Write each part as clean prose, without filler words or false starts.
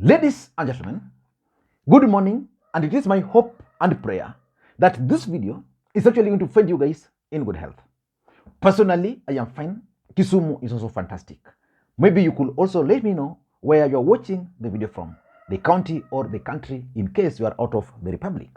Ladies and gentlemen, good morning, and it is my hope and prayer that this video is actually going to find you guys in good health. Personally, I am fine. Kisumu is also fantastic. Maybe you could also let me know where you're watching the video from, the county or the country, in case you are out of the republic.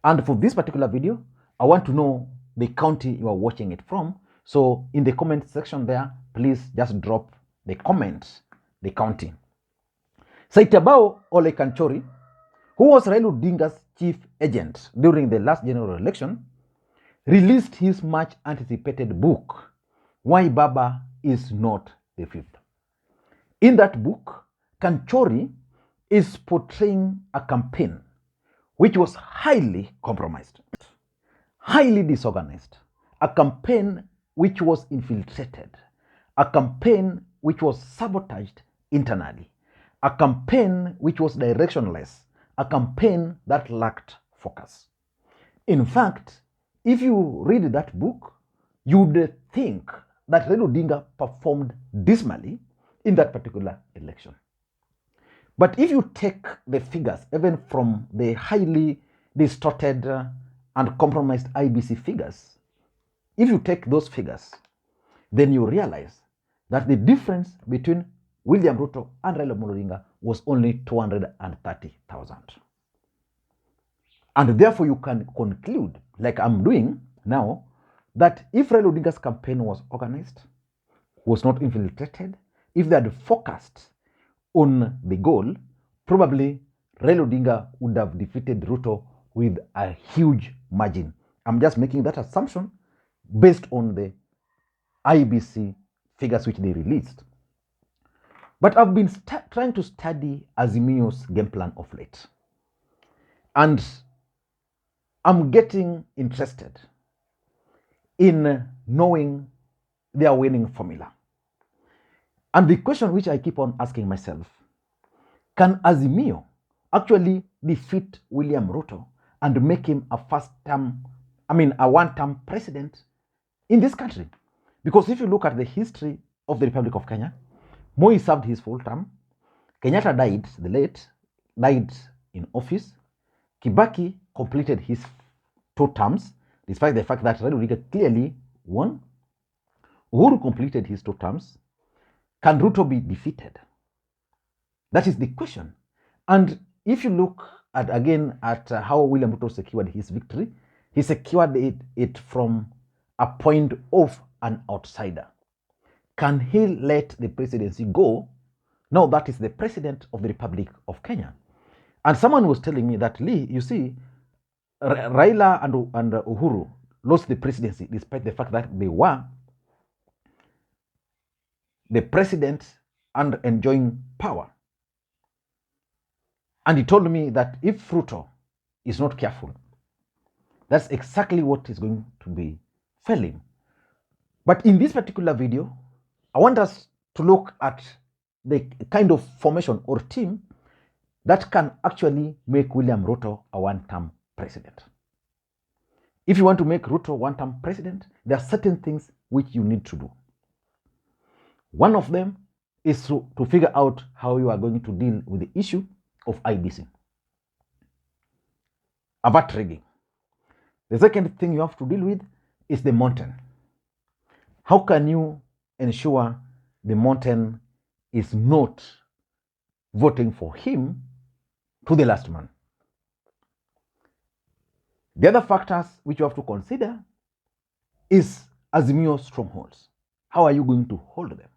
And for this particular video, I want to know the county you are watching it from. So in the comment section there, please just drop the comments, the county. Saitabao Ole Kanchori, who was Raila Odinga's chief agent during the last general election, released his much anticipated book, Why Baba is Not the Fifth. In that book, Kanchori is portraying a campaign which was highly compromised, highly disorganized, a campaign which was infiltrated, a campaign which was sabotaged internally, a campaign which was directionless, a campaign that lacked focus. In fact, if you read that book, you would think that Raila Odinga performed dismally in that particular election. But if you take the figures, even from the highly distorted and compromised IBC figures, if you take those figures, then you realize that the difference between William Ruto and Raila Odinga was only 230,000. And therefore you can conclude, like I'm doing now, that if Raila Odinga's campaign was organized, was not infiltrated, if they had focused on the goal, probably Raila Odinga would have defeated Ruto with a huge margin. I'm just making that assumption based on the IBC figures which they released. But I've been trying to study Azimio's game plan of late. And I'm getting interested in knowing their winning formula. And the question which I keep on asking myself, can Azimio actually defeat William Ruto and make him a one-term president in this country? Because if you look at the history of the Republic of Kenya, Moi served his full term, Kenyatta died in office, Kibaki completed his 2 terms, despite the fact that Raila Odinga clearly won. Uhuru completed his 2 terms. Can Ruto be defeated? That is the question. And if you look at how William Ruto secured his victory, he secured it from a point of an outsider. Can he let the presidency go? No, that is the president of the Republic of Kenya. And someone was telling me that, Lee, you see, Raila and Uhuru lost the presidency despite the fact that they were the president and enjoying power. And he told me that if Ruto is not careful, that's exactly what is going to be failing. But in this particular video, I want us to look at the kind of formation or team that can actually make William Ruto a one-term president. If you want to make Ruto one-term president, there are certain things which you need to do. One of them is to figure out how you are going to deal with the issue of IBC, avert rigging. The second thing you have to deal with is the mountain. How can you ensure the mountain is not voting for him to the last man? The other factors which you have to consider is Azimio strongholds. How are you going to hold them?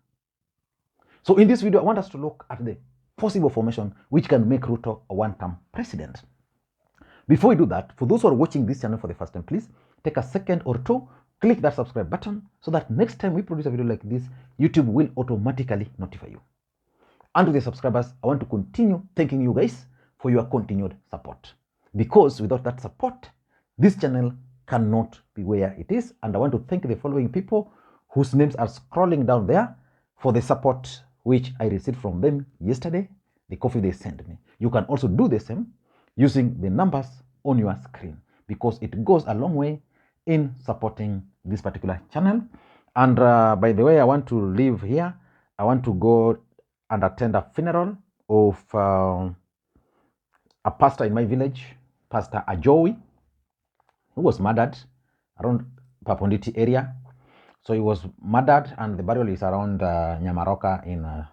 So in this video, I want us to look at the possible formation which can make Ruto a one-term president. Before we do that, for those who are watching this channel for the first time, please take a second or two, click that subscribe button so that next time we produce a video like this, YouTube will automatically notify you. And to the subscribers, I want to continue thanking you guys for your continued support. Because without that support, this channel cannot be where it is. And I want to thank the following people whose names are scrolling down there for the support which I received from them yesterday, the coffee they sent me. You can also do the same using the numbers on your screen, because it goes a long way in supporting this particular channel. And by the way, I want to leave here. I want to go and attend a funeral of a pastor in my village, Pastor Ajowi, who was murdered around Paponditi area. So he was murdered, and the burial is around Nyamaroka in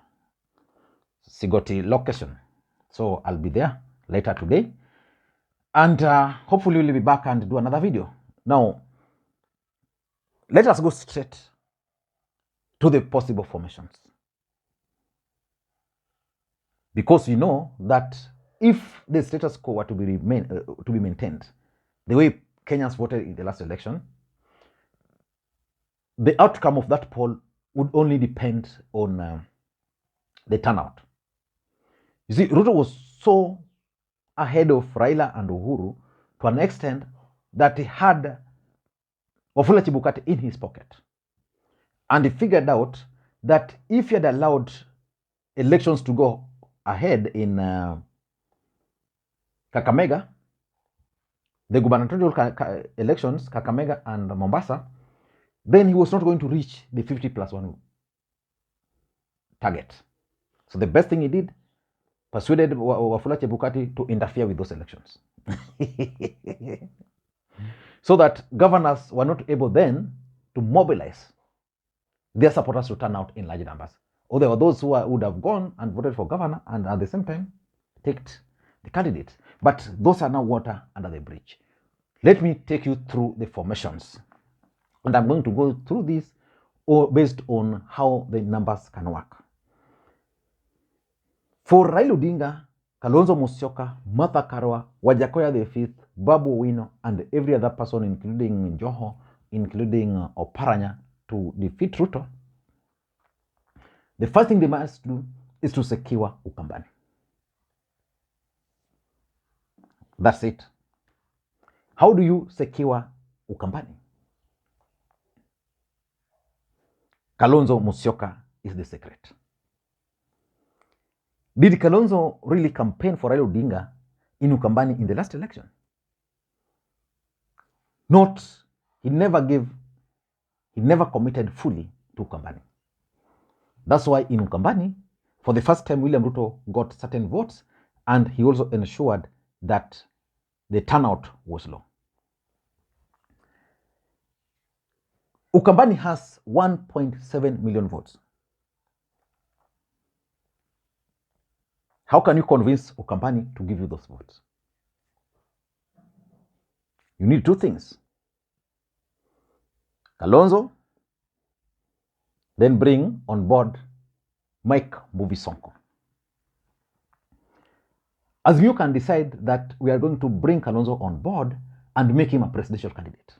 Sigoti location. So I'll be there later today, and hopefully we'll be back and do another video. Now, let us go straight to the possible formations, because we know that if the status quo were to be maintained the way Kenyans voted in the last election, the outcome of that poll would only depend on the turnout. You see, Ruto was so ahead of Raila and Uhuru to an extent that he had Wafula Chebukati in his pocket. And he figured out that if he had allowed elections to go ahead in Kakamega, the gubernatorial elections, Kakamega and Mombasa, then he was not going to reach the 50+1 target. So the best thing he did, persuaded Wafula Chebukati to interfere with those elections. So that governors were not able then to mobilize their supporters to turn out in large numbers. Or there were those who would have gone and voted for governor and at the same time picked the candidate. But those are now water under the bridge. Let me take you through the formations. And I'm going to go through this based on how the numbers can work. For Raila Odinga, Kalonzo Musyoka, Martha Karua, Wajakoya the Fifth, Babu Owino, and every other person, including Joho, including Oparanya, to defeat Ruto, the first thing they must do is to secure Ukambani. That's it. How do you secure Ukambani? Kalonzo Musyoka is the secret. Did Kalonzo really campaign for Raila Odinga in Ukambani in the last election? Not. He never committed fully to Ukambani. That's why in Ukambani, for the first time, William Ruto got certain votes, and he also ensured that the turnout was low. Ukambani has 1.7 million votes. How can you convince Ukambani to give you those votes? You need two things. Kalonzo, then bring on board Mike Mbuvi Sonko. Azimio can decide that we are going to bring Kalonzo on board and make him a presidential candidate.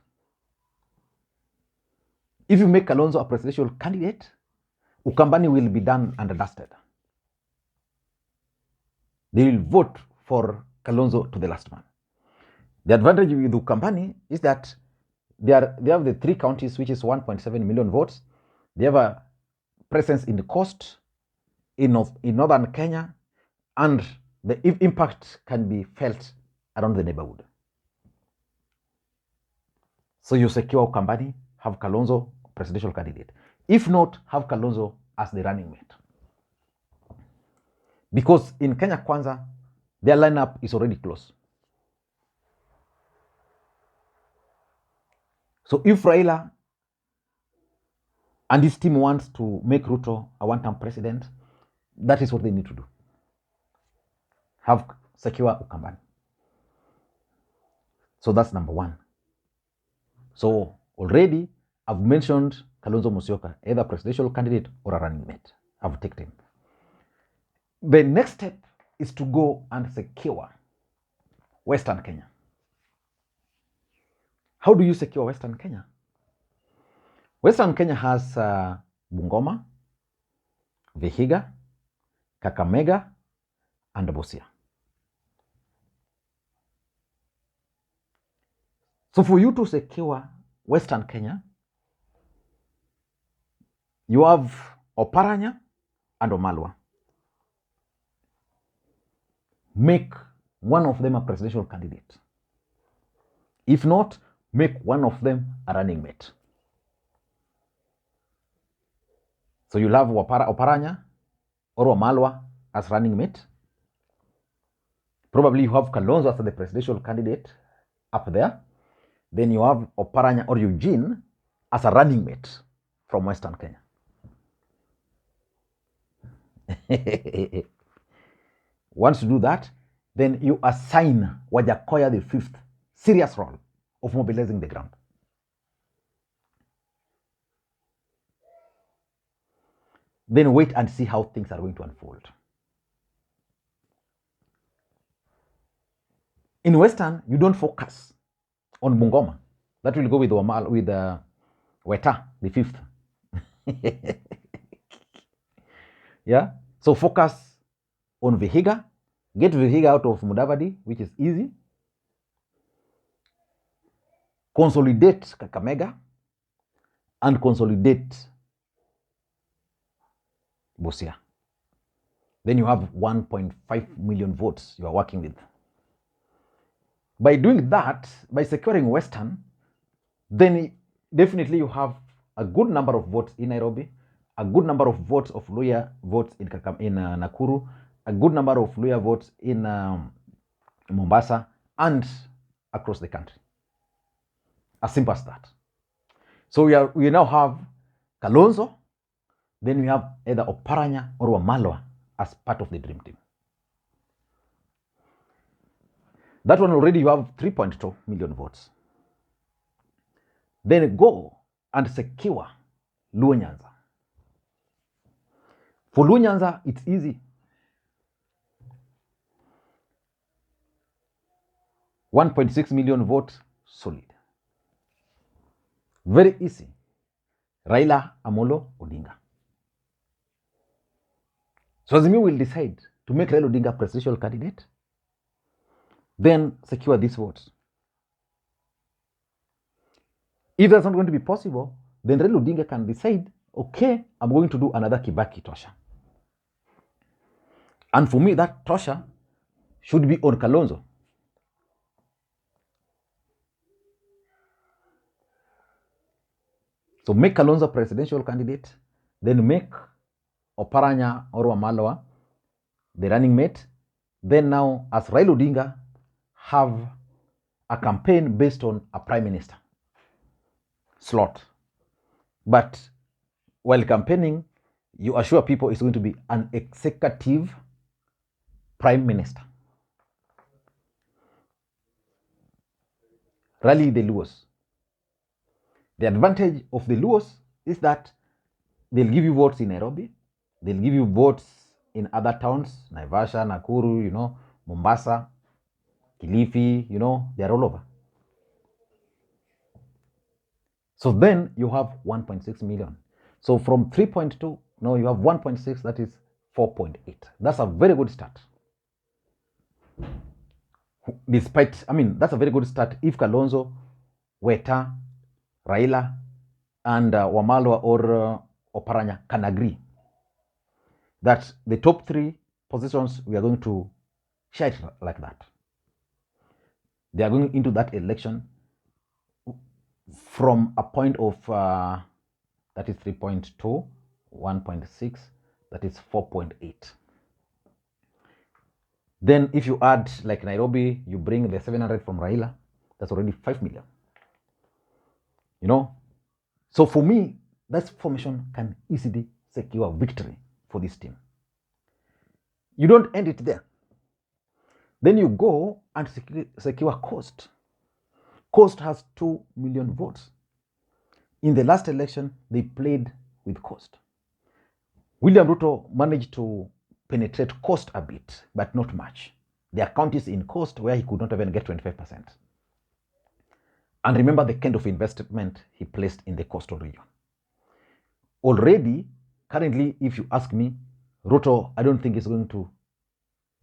If you make Kalonzo a presidential candidate, Ukambani will be done and dusted. They will vote for Kalonzo to the last man. The advantage with Ukambani is that they have the 3 counties, which is 1.7 million votes. They have a presence in the coast, in northern Kenya, and the impact can be felt around the neighborhood. So you secure Ukambani, have Kalonzo presidential candidate. If not, have Kalonzo as the running mate. Because in Kenya Kwanza, their lineup is already close. So if Raila and his team wants to make Ruto a one-term president, that is what they need to do. Have secure Ukambani. So that's number one. So already I've mentioned Kalonzo Musyoka, either presidential candidate or a running mate. I've taken him. The next step is to go and secure Western Kenya. How do you secure Western Kenya? Western Kenya has Bungoma, Vihiga, Kakamega, and Busia. So for you to secure Western Kenya, you have Oparanya and Omalwa. Make one of them a presidential candidate. If not, make one of them a running mate. So you'll have Oparanya or Omalwa as running mate. Probably you have Kalonzo as the presidential candidate up there. Then you have Oparanya or Eugene as a running mate from Western Kenya. Once you do that, then you assign Wajakoya the fifth serious role of mobilizing the ground. Then wait and see how things are going to unfold. In Western, you don't focus on Bungoma. That will go with Weta, the fifth. Yeah. So focus on Vihiga. Get Vihiga out of Mudavadi, which is easy. Consolidate Kakamega and consolidate Busia. Then you have 1.5 million votes you are working with. By doing that, by securing Western, then definitely you have a good number of votes in Nairobi, a good number of votes of Luhya votes in Nakuru, a good number of Luhya votes in Mombasa, and across the country. As simple as that. So we now have Kalonzo, then we have either Oparanya or Wamalwa as part of the dream team. That one already you have 3.2 million votes. Then go and secure Luo Nyanza. For Luo Nyanza, it's easy. 1.6 million votes, solid. Very easy. Raila Amolo Odinga. So Azimio will decide to make Raila Odinga presidential candidate, then secure these votes. If that's not going to be possible, then Raila Odinga can decide, okay, I'm going to do another Kibaki Tosha. And for me, that Tosha should be on Kalonzo. So make Kalonzo presidential candidate, then make Oparanya or Wamalwa the running mate. Then now, as Raila Odinga, have a campaign based on a prime minister slot. But while campaigning, you assure people it's going to be an executive prime minister. Rally the Luos. The advantage of the Luos is that they'll give you votes in Nairobi, they'll give you votes in other towns, Naivasha, Nakuru, Mombasa, Kilifi, they're all over. So then you have 1.6 million. So from 3.2, now you have 1.6, that is 4.8. That's a very good start. That's a very good start if Kalonzo, Weta, Raila, and Wamalwa or Oparanya can agree that the top three positions, we are going to share it like that. They are going into that election from a point of, that is 3.2, 1.6, that is 4.8. Then if you add, like Nairobi, you bring the 700 from Raila, that's already 5 million. So for me, that formation can easily secure victory for this team. You don't end it there. Then you go and secure Coast. Coast has 2 million votes. In the last election, they played with Coast. William Ruto managed to penetrate Coast a bit, but not much. There are counties in Coast where he could not even get 25%. And remember the kind of investment he placed in the coastal region. Already, currently, if you ask me, Ruto, I don't think is going to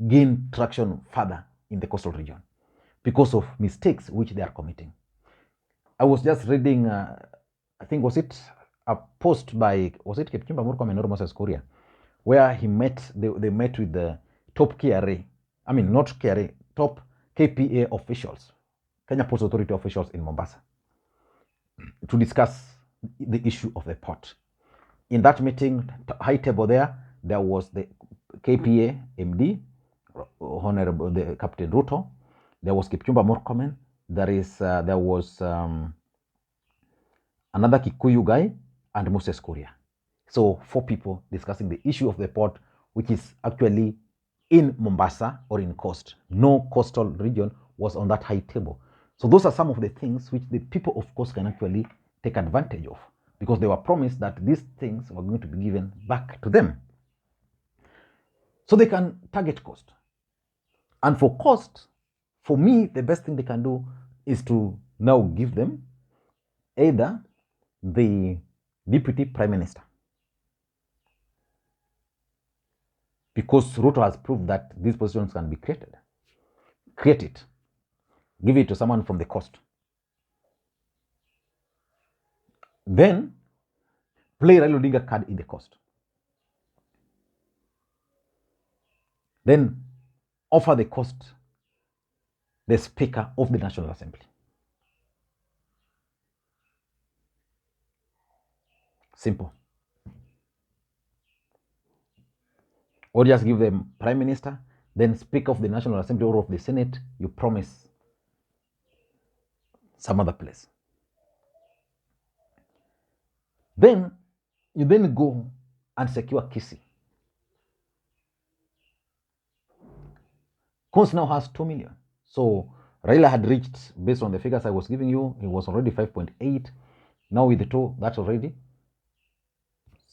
gain traction further in the coastal region because of mistakes which they are committing. I was just reading, I think, was it a post by, was it Kipchumba Murkomen or Moses Kuria, where they met with the top top KPA officials, Kenya Ports Authority officials in Mombasa, to discuss the issue of the port. In that meeting, high table there was the KPA MD, Honorable the Captain Ruto. There was Kipchumba Murkomen. There was another Kikuyu guy and Moses Kuria. So 4 people discussing the issue of the port, which is actually in Mombasa or in coast. No coastal region was on that high table. So those are some of the things which the people of course can actually take advantage of, because they were promised that these things were going to be given back to them. So they can target cost. And for cost, for me, the best thing they can do is to now give them either the Deputy Prime Minister, because Ruto has proved that these positions can be created. Create it. Give it to someone from the coast. Then play Raila Odinga card in the coast. Then offer the coast the Speaker of the National Assembly. Simple. Or just give them Prime Minister, then Speaker of the National Assembly or of the Senate, you promise some other place. Then you then go and secure Kisii. Coast now has 2 million. So Raila had reached, based on the figures I was giving you, it was already 5.8. Now with the 2, that's already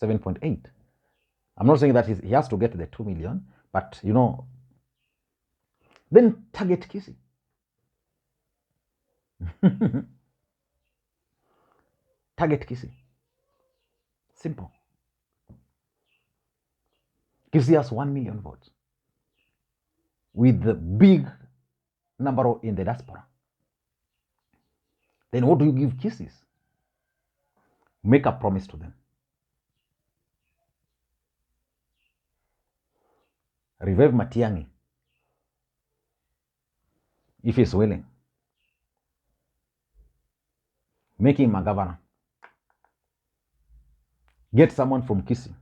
7.8. I'm not saying that he has to get the 2 million, but you know, then target Kisii. Target Kisii. Simple. Kisii has 1 million votes with the big number in the diaspora. Then what do you give Kisii? Make a promise to them. Revive Matiang'i if he's willing. Make him a governor. Get someone from Kisii.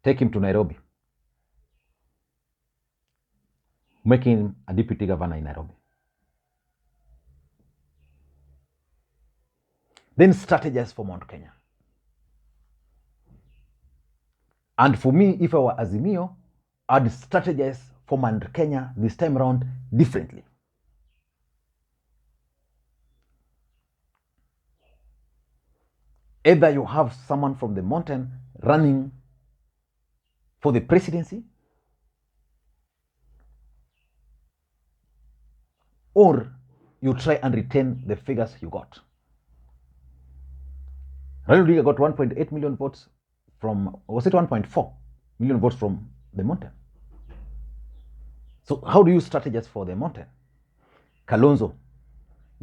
Take him to Nairobi. Make him a deputy governor in Nairobi. Then strategize for Mount Kenya. And for me, if I were Azimio, I'd strategize for Mount Kenya this time around differently. Either you have someone from the mountain running for the presidency, or you try and retain the figures you got. Raila Odinga got 1.8 million votes from, was it 1.4 million votes from the mountain? So how do you strategize for the mountain? Kalonzo.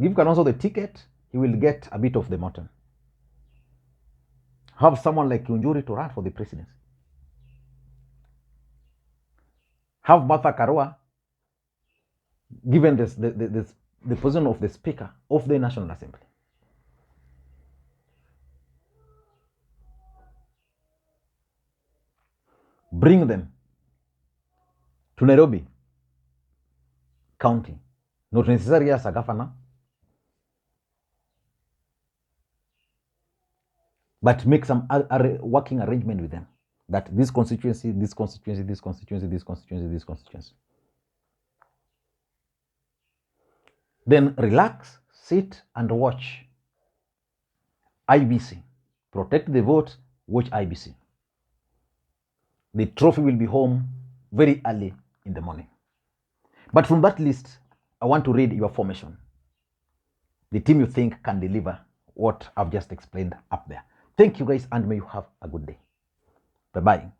Give Kalonzo the ticket, he will get a bit of the mountain. Have someone like Unjuri to run for the presidency. Have Martha Karua given the position of the Speaker of the National Assembly. Bring them to Nairobi County, not necessarily as a governor, but make some working arrangement with them, that this constituency, this constituency, this constituency, this constituency, this constituency. Then relax, sit and watch IBC. Protect the vote, watch IBC. The trophy will be home very early in the morning. But from that list, I want to read your formation. The team you think can deliver what I've just explained up there. Thank you guys, and may you have a good day. Bye-bye.